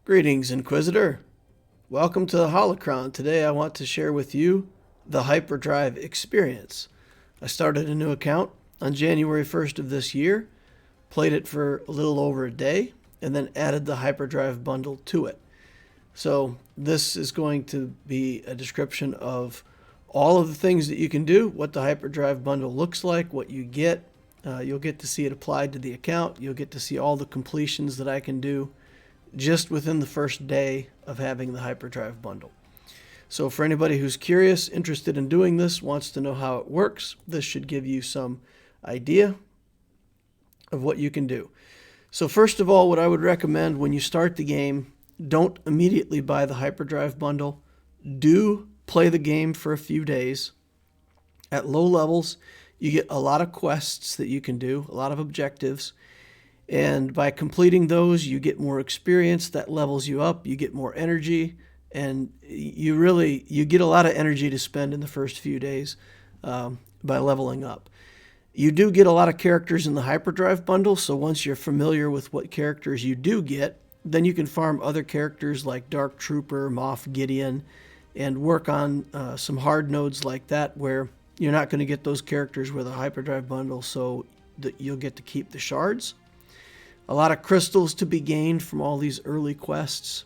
Greetings, Inquisitor. Welcome to the Holocron. Today I want to share with you the HYPERDRIVE experience. I started a new account on January 1st of this year, played it for a little over a day, and then added the HYPERDRIVE bundle to it. So this is going to be a description of all of the things that you can do, what the HYPERDRIVE bundle looks like, what you get. You'll get to see it applied to the account. You'll get to see all the completions that I can do just within the first day of having the HYPERDRIVE bundle. So for anybody who's curious, interested in doing this, wants to know how it works, this should give you some idea of what you can do. So first of all, what I would recommend when you start the game, don't immediately buy the HYPERDRIVE bundle. Do play the game for a few days. At low levels, you get a lot of quests that you can do, a lot of objectives. And by completing those, you get more experience. That levels you up. You get more energy, and you get a lot of energy to spend in the first few days by leveling up. You do get a lot of characters in the HYPERDRIVE bundle, so once you're familiar with what characters you do get, then you can farm other characters like Dark Trooper, Moff Gideon, and work on some hard nodes like that where you're not going to get those characters with a HYPERDRIVE bundle, so that you'll get to keep the shards. A lot of crystals to be gained from all these early quests.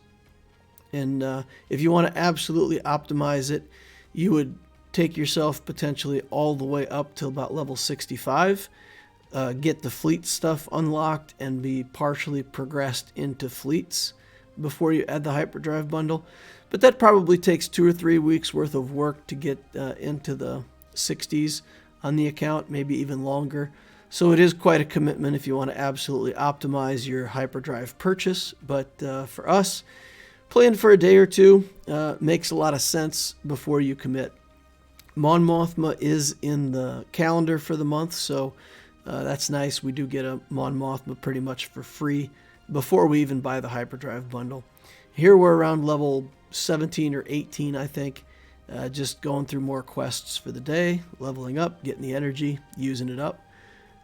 And if you want to absolutely optimize it, you would take yourself potentially all the way up to about level 65, get the fleet stuff unlocked, and be partially progressed into fleets before you add the HYPERDRIVE bundle. But that probably takes 2 or 3 weeks worth of work to get into the 60s on the account, maybe even longer. So it is quite a commitment if you want to absolutely optimize your HYPERDRIVE purchase. But for us, playing for a day or two makes a lot of sense before you commit. Mon Mothma is in the calendar for the month, so that's nice. We do get a Mon Mothma pretty much for free before we even buy the HYPERDRIVE bundle. Here we're around level 17 or 18, I think. Just going through more quests for the day, leveling up, getting the energy, using it up.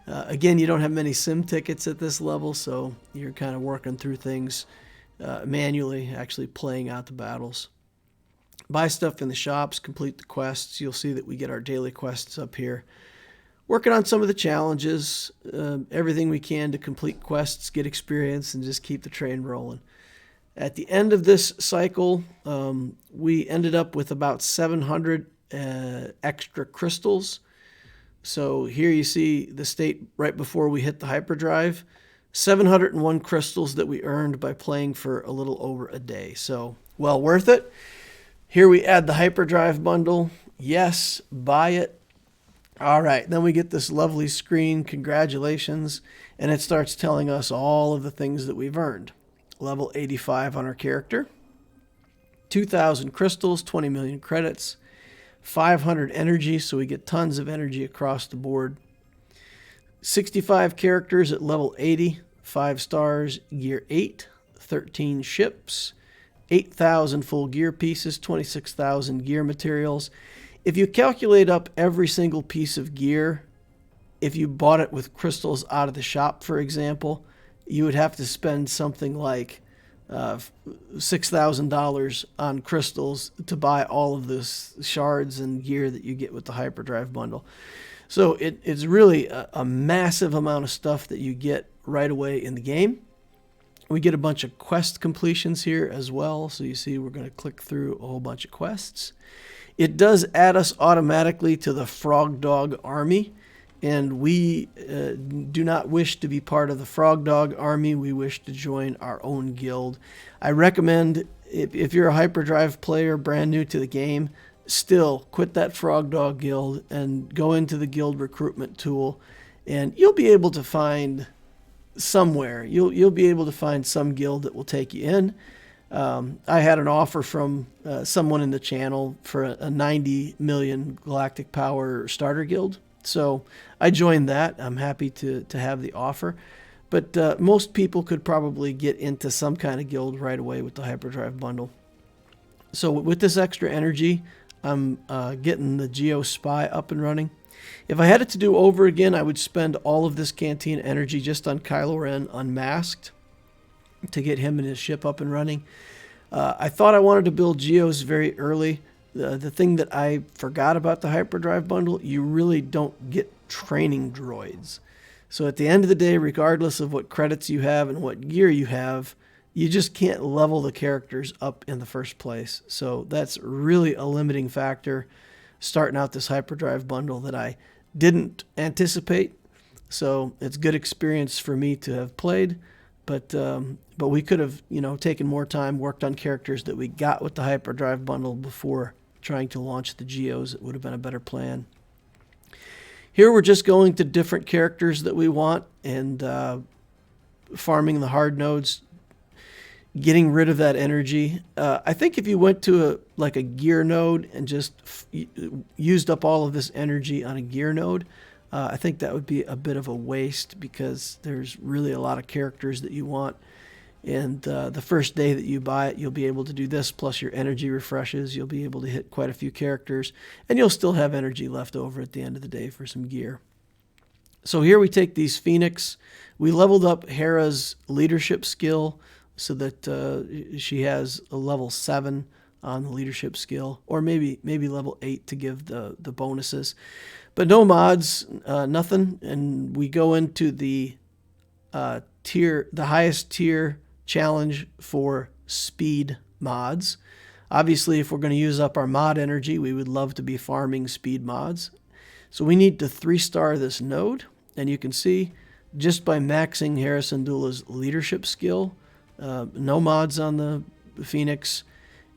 Again, you don't have many sim tickets at this level, so you're kind of working through things manually, actually playing out the battles. Buy stuff in the shops, complete the quests. You'll see that we get our daily quests up here. Working on some of the challenges, everything we can to complete quests, get experience, and just keep the train rolling. At the end of this cycle, we ended up with about 700 extra crystals. So here you see the state right before we hit the HYPERDRIVE. 701 crystals that we earned by playing for a little over a day. So well worth it. Here we add the HYPERDRIVE bundle. Yes, buy it. All right, then we get this lovely screen, congratulations, and it starts telling us all of the things that we've earned. Level 85 on our character. 2,000 crystals, 20 million credits. 500 energy, so we get tons of energy across the board. 65 characters at level 80, 5 stars, gear 8, 13 ships, 8,000 full gear pieces, 26,000 gear materials. If you calculate up every single piece of gear, if you bought it with crystals out of the shop, for example, you would have to spend something like $6,000 on crystals to buy all of this shards and gear that you get with the HYPERDRIVE bundle. So it's really a massive amount of stuff that you get right away in the game. We get a bunch of quest completions here as well. So you see we're going to click through a whole bunch of quests. It does add us automatically to the Frog Dog army. And we do not wish to be part of the Frog Dog army. We wish to join our own guild. I recommend, if you're a HYPERDRIVE player brand new to the game, still quit that Frog Dog guild and go into the guild recruitment tool. And you'll be able to find somewhere. You'll be able to find some guild that will take you in. I had an offer from someone in the channel for a 90 million Galactic Power starter guild. So I joined that. I'm happy to have the offer. But most people could probably get into some kind of guild right away with the HYPERDRIVE bundle. So with this extra energy, I'm getting the Geo Spy up and running. If I had it to do over again, I would spend all of this canteen energy just on Kylo Ren unmasked. to get him and his ship up and running. I thought I wanted to build Geos very early. The thing that I forgot about the hyperdrive bundle, you really don't get training droids. So at the end of the day, regardless of what credits you have and what gear you have, you just can't level the characters up in the first place. So that's really a limiting factor starting out this hyperdrive bundle that I didn't anticipate. So it's good experience for me to have played, but we could have, taken more time, worked on characters that we got with the hyperdrive bundle before trying to launch the Geos. It would have been a better plan. Here we're just going to different characters that we want and farming the hard nodes, getting rid of that energy. I think if you went to a gear node and just used up all of this energy on a gear node, I think that would be a bit of a waste because there's really a lot of characters that you want. And the first day that you buy it, you'll be able to do this, plus your energy refreshes. You'll be able to hit quite a few characters, and you'll still have energy left over at the end of the day for some gear. So here we take these Phoenix. We leveled up Hera's leadership skill so that she has a level 7 on the leadership skill, or maybe level 8 to give the bonuses. But no mods, nothing. And we go into the highest tier challenge for speed mods. Obviously, if we're going to use up our mod energy, we would love to be farming speed mods. So we need to 3-star this node, and you can see just by maxing Hera Syndulla's leadership skill, no mods on the Phoenix,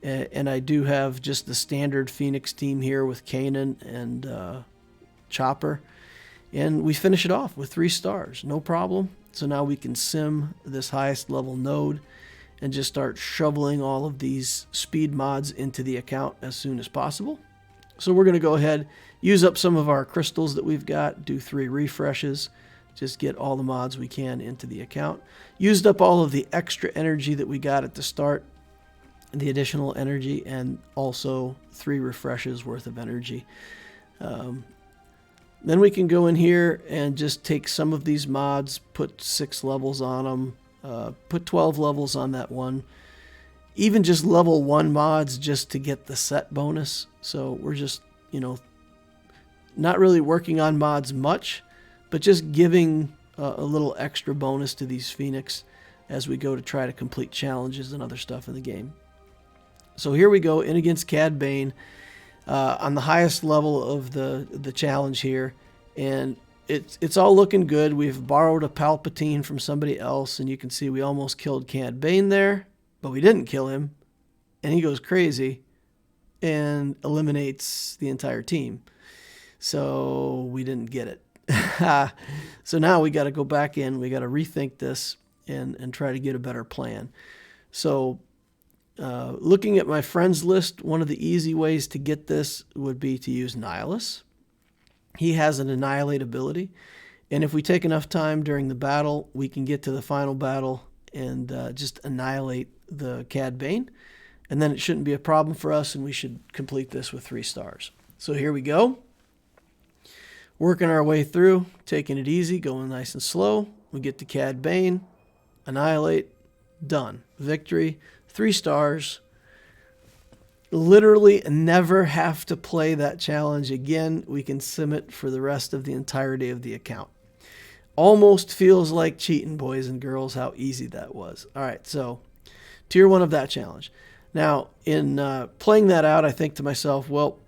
and I do have just the standard Phoenix team here with Kanan and Chopper, and we finish it off with 3 stars, no problem. So now we can sim this highest level node and just start shoveling all of these speed mods into the account as soon as possible. So we're going to go ahead, use up some of our crystals that we've got, do 3 refreshes, just get all the mods we can into the account. Used up all of the extra energy that we got at the start, the additional energy, and also 3 refreshes worth of energy. Then we can go in here and just take some of these mods, put 6 levels on them, put 12 levels on that one. Even just level 1 mods just to get the set bonus. So we're just, not really working on mods much, but just giving a little extra bonus to these Phoenix as we go to try to complete challenges and other stuff in the game. So here we go in against Cad Bane. On the highest level of the challenge here, and it's all looking good. We've borrowed a Palpatine from somebody else, and you can see we almost killed Cad Bane there, but we didn't kill him, and he goes crazy and eliminates the entire team. So we didn't get it. So now we got to go back in. We got to rethink this and try to get a better plan. So looking at my friends list, one of the easy ways to get this would be to use Nihilus. He has an Annihilate ability, and if we take enough time during the battle, we can get to the final battle and just annihilate the Cad Bane, and then it shouldn't be a problem for us, and we should complete this with 3 stars. So here we go. Working our way through, taking it easy, going nice and slow. We get to Cad Bane, annihilate, done. Victory. 3 stars. Literally never have to play that challenge again. We can sim it for the rest of the entirety of the account. Almost feels like cheating, boys and girls, how easy that was. All right, so tier 1 of that challenge. Now, in playing that out, I think to myself, well,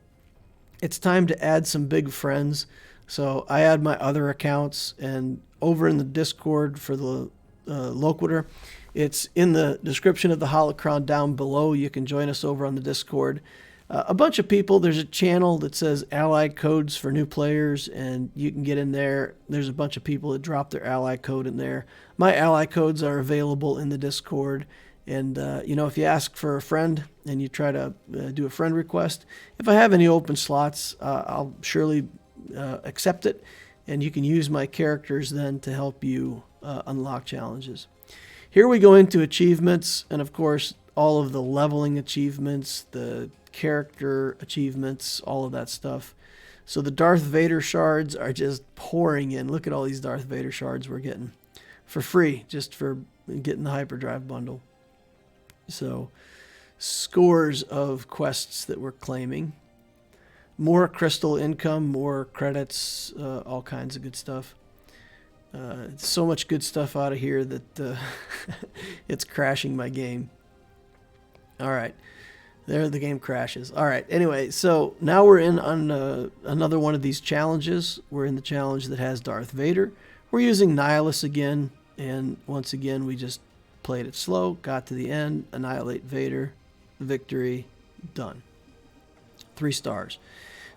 it's time to add some big friends. So I add my other accounts, and over in the Discord for the Loquitur, it's in the description of the Holocron down below. You can join us over on the Discord. A bunch of people. There's a channel that says ally codes for new players, and you can get in there. There's a bunch of people that drop their ally code in there. My ally codes are available in the Discord. And, if you ask for a friend and you try to do a friend request, if I have any open slots, I'll surely accept it. And you can use my characters then to help you unlock challenges. Here we go into achievements, and of course, all of the leveling achievements, the character achievements, all of that stuff. So the Darth Vader shards are just pouring in. Look at all these Darth Vader shards we're getting. for free just for getting the hyperdrive bundle. So scores of quests that we're claiming. More crystal income, more credits, all kinds of good stuff. So much good stuff out of here that it's crashing my game. All right. There, the game crashes. All right. Anyway, so now we're in on another one of these challenges. We're in the challenge that has Darth Vader. We're using Nihilus again. And once again, we just played it slow, got to the end, annihilate Vader, victory, done. 3 stars.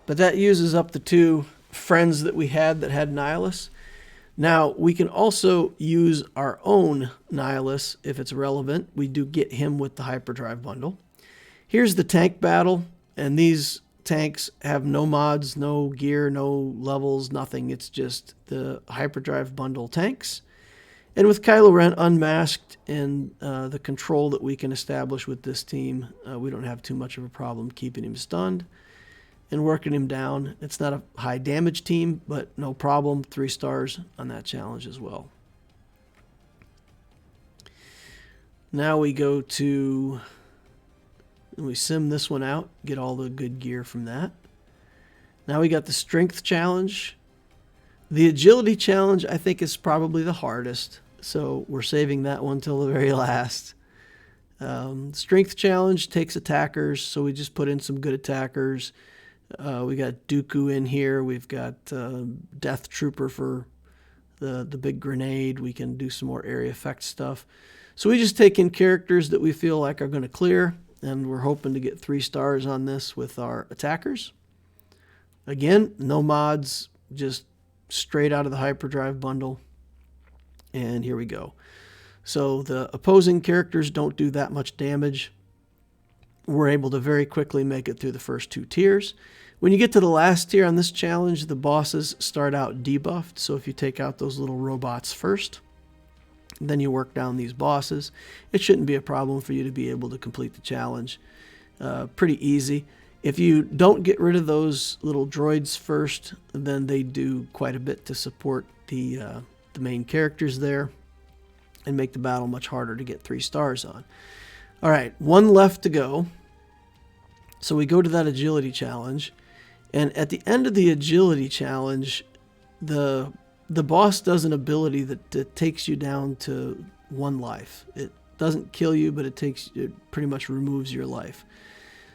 But that uses up the 2 friends that we had that had Nihilus. Now, we can also use our own Nihilus if it's relevant. We do get him with the hyperdrive bundle. Here's the tank battle, and these tanks have no mods, no gear, no levels, nothing. It's just the hyperdrive bundle tanks. And with Kylo Ren unmasked and the control that we can establish with this team, we don't have too much of a problem keeping him stunned and working him down. It's not a high damage team, but no problem. 3 stars on that challenge as well. Now we go to, and we sim this one out, get all the good gear from that. Now we got the strength challenge. The agility challenge, I think, is probably the hardest, so we're saving that one till the very last. Strength challenge takes attackers, so we just put in some good attackers. We got Dooku in here. We've got Death Trooper for the big grenade. We can do some more area effect stuff. So we just take in characters that we feel like are going to clear, and we're hoping to get 3 stars on this with our attackers. Again, no mods, just straight out of the hyperdrive bundle. And here we go. So the opposing characters don't do that much damage. We're able to very quickly make it through the first 2 tiers. When you get to the last tier on this challenge, the bosses start out debuffed. So if you take out those little robots first, then you work down these bosses. It shouldn't be a problem for you to be able to complete the challenge. Pretty easy. If you don't get rid of those little droids first, then they do quite a bit to support the main characters there and make the battle much harder to get 3 stars on. All right, 1 left to go. So we go to that agility challenge. And at the end of the agility challenge, the boss does an ability that takes you down to 1 life. It doesn't kill you, but it pretty much removes your life.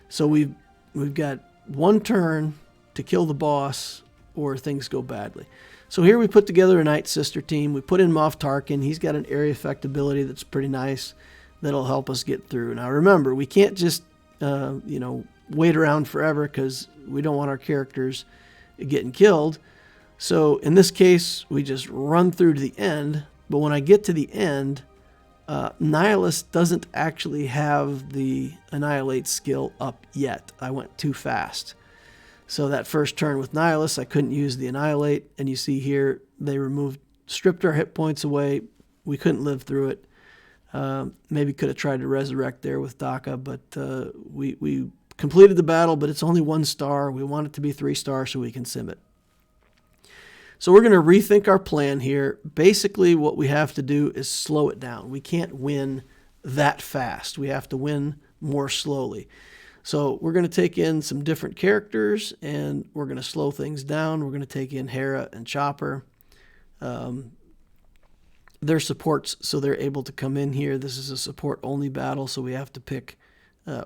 So we've got 1 turn to kill the boss or things go badly. So here we put together a Night Sister team. We put in Moff Tarkin. He's got an area effect ability that's pretty nice that'll help us get through. Now remember, we can't just wait around forever because we don't want our characters getting killed. So in this case, we just run through to the end. But when I get to the end, Nihilus doesn't actually have the Annihilate skill up yet. I went too fast. So that first turn with Nihilus, I couldn't use the Annihilate. And you see here, they stripped our hit points away. We couldn't live through it. Maybe could have tried to resurrect there with Daka, but we completed the battle, but it's only 1 star. We want it to be 3 stars so we can sim it. So we're going to rethink our plan here. Basically, what we have to do is slow it down. We can't win that fast. We have to win more slowly. So we're going to take in some different characters, and we're going to slow things down. We're going to take in Hera and Chopper. They're supports, so they're able to come in here. This is a support-only battle, so we have to pick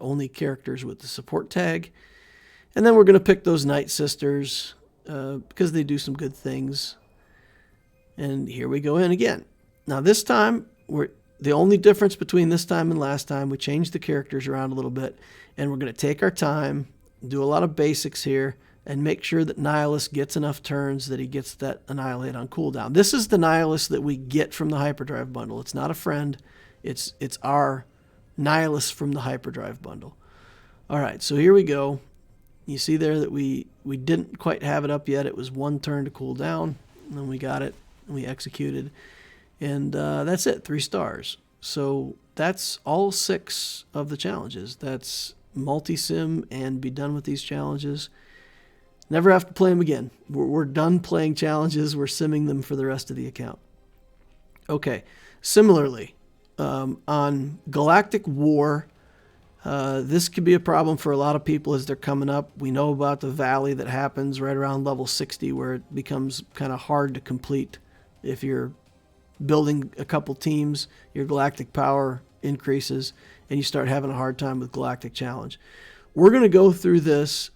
only characters with the support tag. And then we're going to pick those Night Sisters because they do some good things. And here we go in again. Now this time, the only difference between this time and last time, we changed the characters around a little bit, and we're going to take our time, do a lot of basics here, and make sure that Nihilus gets enough turns that he gets that Annihilate on cooldown. This is the Nihilus that we get from the Hyperdrive bundle. It's not a friend. It's our Nihilus from the Hyperdrive bundle. All right, so here we go. You see there that we didn't quite have it up yet. It was 1 turn to cool down, and then we got it, and we executed. And that's it, 3 stars. So that's all 6 of the challenges. That's multi-sim and be done with these challenges. Never have to play them again. We're done playing challenges. We're simming them for the rest of the account. Okay. Similarly, on Galactic War, this could be a problem for a lot of people as they're coming up. We know about the valley that happens right around level 60 where it becomes kind of hard to complete. If you're building a couple teams, your galactic power increases, and you start having a hard time with Galactic Challenge. We're going to go through this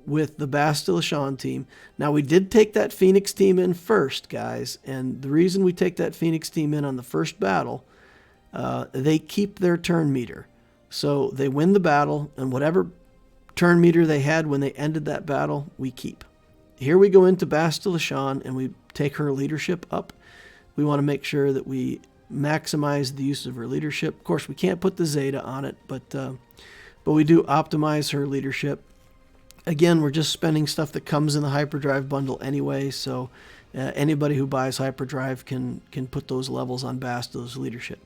with the Bastila team. Now, we did take that Phoenix team in first, guys, and the reason we take that Phoenix team in on the first battle, they keep their turn meter. So they win the battle, and whatever turn meter they had when they ended that battle, we keep. Here we go into Bastila, and we take her leadership up. We want to make sure that we maximize the use of her leadership. Of course, we can't put the Zeta on it, but we do optimize her leadership. Again, we're just spending stuff that comes in the Hyperdrive bundle anyway, so anybody who buys Hyperdrive can put those levels on Bastila's leadership.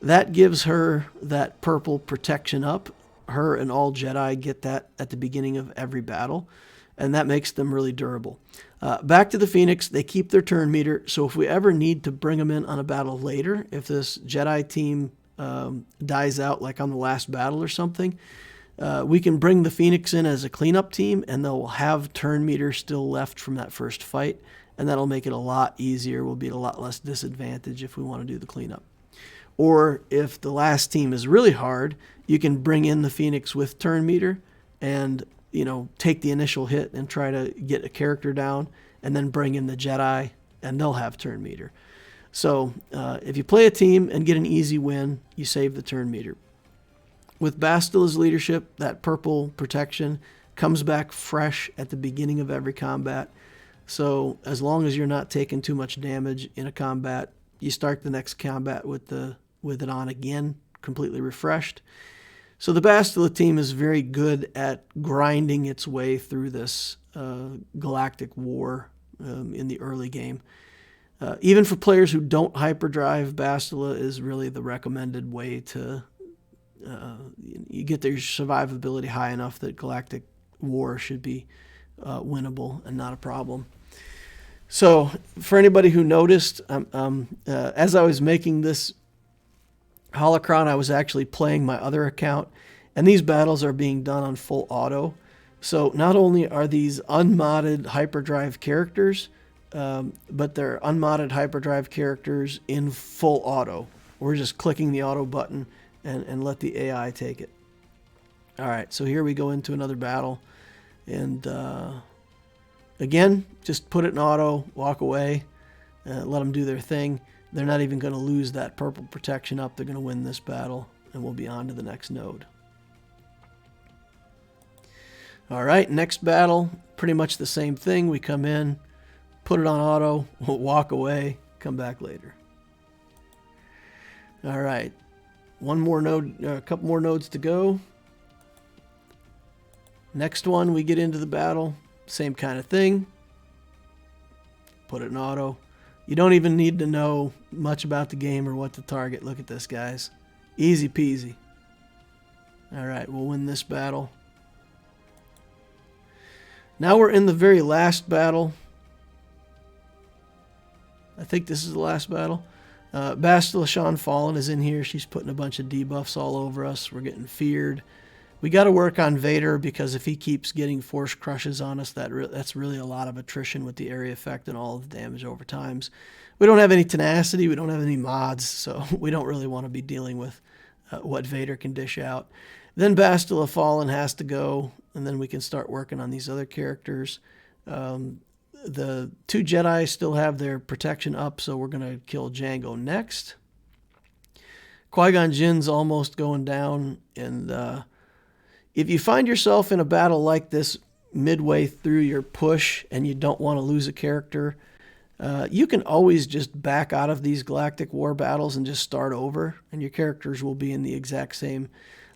That gives her that purple protection up. Her and all Jedi get that at the beginning of every battle, and that makes them really durable. Back to the Phoenix, they keep their turn meter, so if we ever need to bring them in on a battle later, if this Jedi team dies out like on the last battle or something, we can bring the Phoenix in as a cleanup team, and they'll have turn meter still left from that first fight, and that'll make it a lot easier. We'll be at a lot less disadvantage if we want to do the cleanup. Or if the last team is really hard, you can bring in the Phoenix with turn meter and, take the initial hit and try to get a character down, and then bring in the Jedi, and they'll have turn meter. So if you play a team and get an easy win, you save the turn meter. With Bastila's leadership, that purple protection comes back fresh at the beginning of every combat. So as long as you're not taking too much damage in a combat, you start the next combat with it on again, completely refreshed. So the Bastila team is very good at grinding its way through this Galactic War in the early game. Even for players who don't hyperdrive, Bastila is really the recommended way to you get their survivability high enough that Galactic War should be winnable and not a problem. So for anybody who noticed, as I was making this holocron, I was actually playing my other account, and these battles are being done on full auto. So not only are these unmodded hyperdrive characters, but they're unmodded hyperdrive characters in full auto. We're just clicking the auto button and let the AI take it. All right, so here we go into another battle. And again, just put it in auto, walk away, let them do their thing. They're not even going to lose that purple protection up. They're going to win this battle, and we'll be on to the next node. All right, next battle, pretty much the same thing. We come in, put it on auto, walk away, come back later. All right, one more node, a couple more nodes to go. Next one, we get into the battle, same kind of thing. Put it in auto. You don't even need to know much about the game or what to target. Look at this, guys. Easy peasy. All right, we'll win this battle. Now we're in the very last battle. I think this is the last battle. Bastila Fallen is in here. She's putting a bunch of debuffs all over us. We're getting feared. We got to work on Vader, because if he keeps getting force crushes on us, that's really a lot of attrition with the area effect and all of the damage over times. We don't have any tenacity. We don't have any mods, so we don't really want to be dealing with what Vader can dish out. Then Bastila Fallen has to go, and then we can start working on these other characters. The two Jedi still have their protection up, so we're going to kill Jango next. Qui-Gon Jinn's almost going down, and if you find yourself in a battle like this midway through your push and you don't want to lose a character, you can always just back out of these Galactic War battles and just start over, and your characters will be in the exact same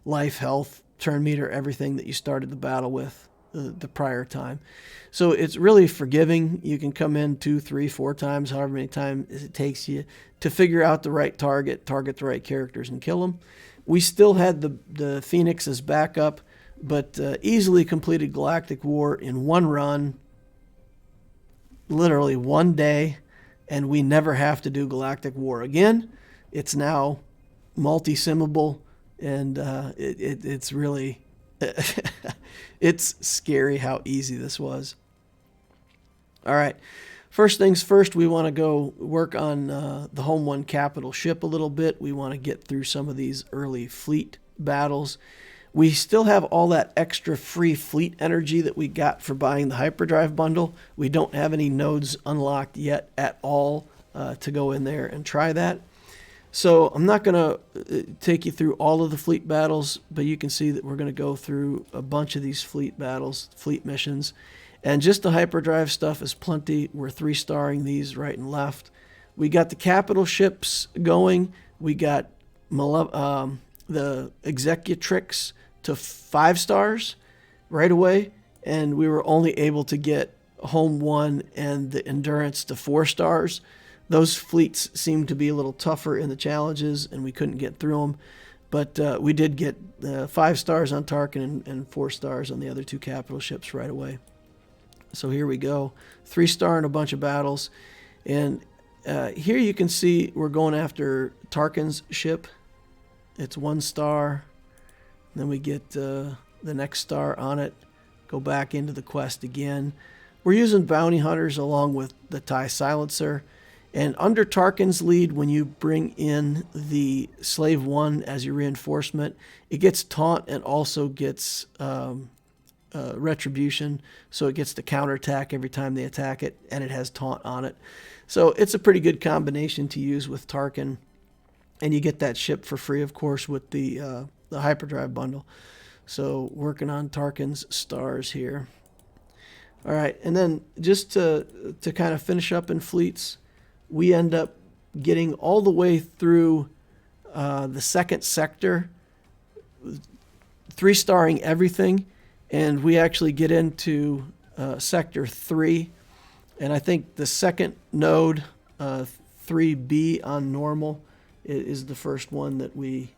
life, health, turn meter, everything that you started the battle with the prior time. So it's really forgiving. You can come in 2, 3, 4 times, however many times it takes you to figure out the right target the right characters, and kill them. We still had the Phoenix as backup, but easily completed Galactic War in one run, literally one day, and we never have to do Galactic War again. It's now multi-simmable, and it's really it's scary how easy this was. All right, first things first, we want to go work on the Home One capital ship a little bit. We want to get through some of these early fleet battles. We still have all that extra free fleet energy that we got for buying the hyperdrive bundle. We don't have any nodes unlocked yet at all to go in there and try that. So I'm not going to take you through all of the fleet battles, but you can see that we're going to go through a bunch of these fleet battles, fleet missions. And just the hyperdrive stuff is plenty. We're 3-starring these right and left. We got the capital ships going. We got the Executrix to 5 stars right away, and we were only able to get Home One and the Endurance to 4 stars. Those fleets seemed to be a little tougher in the challenges, and we couldn't get through them. But we did get 5 stars on Tarkin and 4 stars on the other 2 capital ships right away. So here we go, 3-star in a bunch of battles. And here you can see we're going after Tarkin's ship. It's 1 star. Then we get the next star on it. Go back into the quest again. We're using bounty hunters along with the TIE silencer. And under Tarkin's lead, when you bring in the Slave One as your reinforcement, it gets taunt and also gets retribution. So it gets the counterattack every time they attack it, and it has taunt on it. So it's a pretty good combination to use with Tarkin. And you get that ship for free, of course, with the hyperdrive bundle. So working on Tarkin's stars here. All right, and then just to kind of finish up in fleets, we end up getting all the way through the second sector, 3-starring everything, and we actually get into sector 3, and I think the second node, 3B on normal, is the first one that we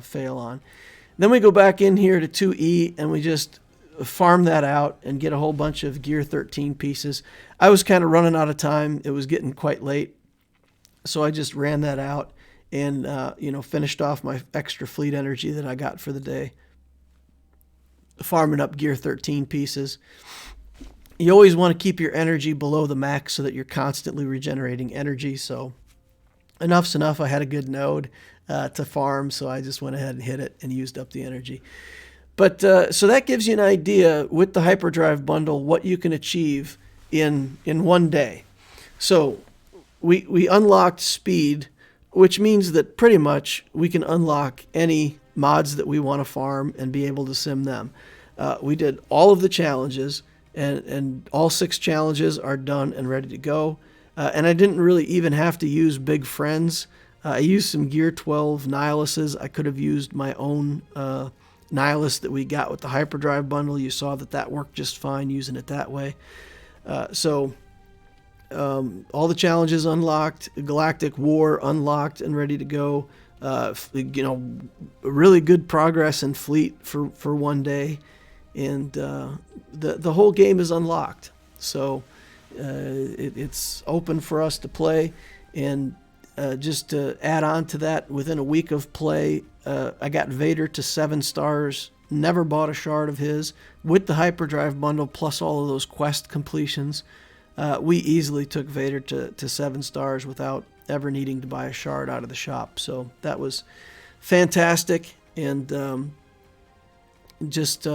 fail on. Then we go back in here to 2E, and we just farm that out and get a whole bunch of Gear 13 pieces. I was kind of running out of time. It was getting quite late, so I just ran that out and finished off my extra fleet energy that I got for the day, farming up Gear 13 pieces. You always want to keep your energy below the max so that you're constantly regenerating energy. So enough's enough. I had a good node to farm, so I just went ahead and hit it and used up the energy. But so that gives you an idea with the hyperdrive bundle what you can achieve in one day. So we unlocked speed, which means that pretty much we can unlock any mods that we want to farm and be able to sim them. We did all of the challenges, and all 6 challenges are done and ready to go. And I didn't really even have to use big friends. I used some Gear 12 Nihiluses. I could have used my own Nihilus that we got with the hyperdrive bundle. You saw that worked just fine using it that way. So all the challenges unlocked, Galactic War unlocked and ready to go. Really good progress in fleet for one day, and the whole game is unlocked. So it's open for us to play. And just to add on to that, within a week of play, I got Vader to 7 stars. Never bought a shard of his. With the hyperdrive bundle plus all of those quest completions, we easily took Vader to 7 stars without ever needing to buy a shard out of the shop. So that was fantastic, and just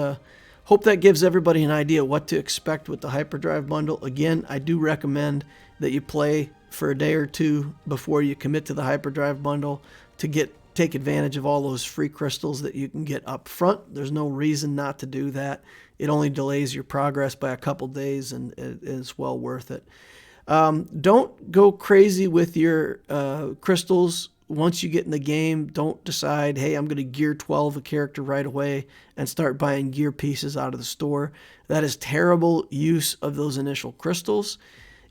hope that gives everybody an idea what to expect with the hyperdrive bundle. Again, I do recommend that you play for a day or two before you commit to the hyperdrive bundle to take advantage of all those free crystals that you can get up front. There's no reason not to do that. It only delays your progress by a couple days, and it is well worth it. Don't go crazy with your crystals. Once you get in the game, don't decide, hey, I'm going to Gear 12 a character right away and start buying gear pieces out of the store. That is terrible use of those initial crystals.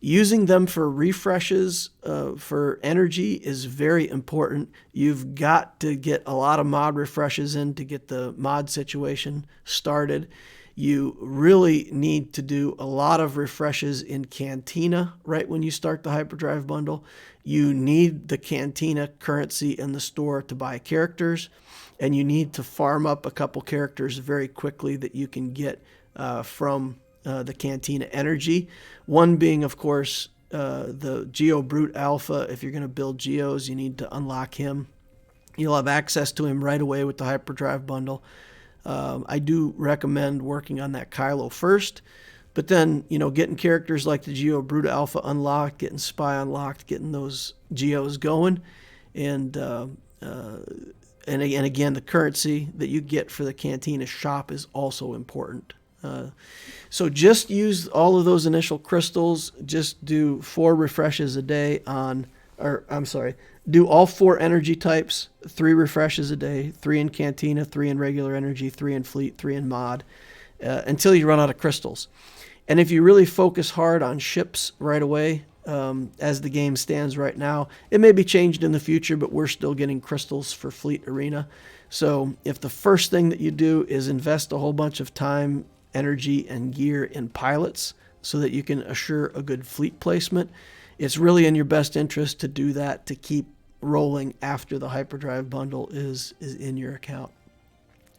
Using them for refreshes for energy is very important. You've got to get a lot of mod refreshes in to get the mod situation started. You really need to do a lot of refreshes in Cantina right when you start the Hyperdrive bundle. You need the Cantina currency in the store to buy characters, and you need to farm up a couple characters very quickly that you can get from the Cantina energy. One being, of course, the Geo Brute Alpha. If you're going to build Geos, you need to unlock him. You'll have access to him right away with the Hyperdrive bundle. I do recommend working on that Kylo first, but then, getting characters like the Geo Brute Alpha unlocked, getting Spy unlocked, getting those Geos going, and again, the currency that you get for the Cantina shop is also important. So just use all of those initial crystals. Just do 4 refreshes a day do all 4 energy types, 3 refreshes a day, 3 in Cantina, 3 in regular energy, 3 in fleet, 3 in mod, until you run out of crystals. And if you really focus hard on ships right away, as the game stands right now, it may be changed in the future, but we're still getting crystals for Fleet Arena. So if the first thing that you do is invest a whole bunch of time, energy, and gear in pilots so that you can assure a good fleet placement, it's really in your best interest to do that, to keep rolling after the Hyperdrive bundle is in your account.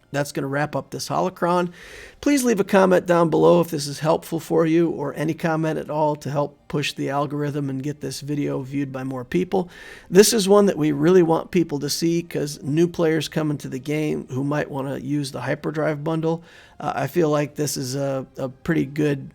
That's going to wrap up this holocron. Please leave a comment down below if this is helpful for you, or any comment at all to help push the algorithm and get this video viewed by more people. This is one that we really want people to see, because new players come into the game who might want to use the Hyperdrive bundle. I feel like this is a pretty good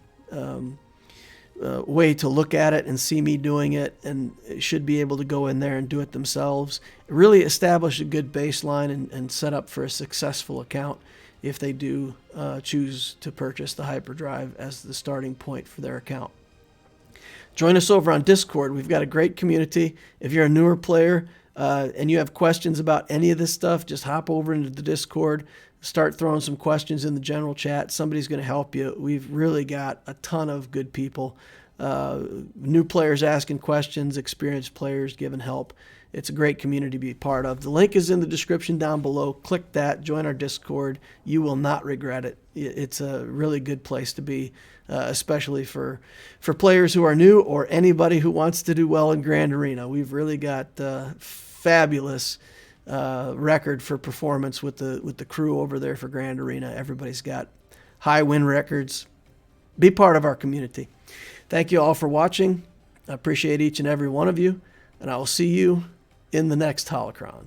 way to look at it and see me doing it, and should be able to go in there and do it themselves. Really establish a good baseline and set up for a successful account if they do choose to purchase the Hyperdrive as the starting point for their account. Join us over on Discord. We've got a great community. If you're a newer player and you have questions about any of this stuff, just hop over into the Discord. Start throwing some questions in the general chat. Somebody's going to help you. We've really got a ton of good people. New players asking questions, experienced players giving help. It's a great community to be part of. The link is in the description down below. Click that. Join our Discord. You will not regret it. It's a really good place to be, especially for players who are new, or anybody who wants to do well in Grand Arena. We've really got fabulous record for performance with the crew over there for Grand Arena. Everybody's got high win records. Be part of our community. Thank you all for watching. I appreciate each and every one of you, and I will see you in the next holocron.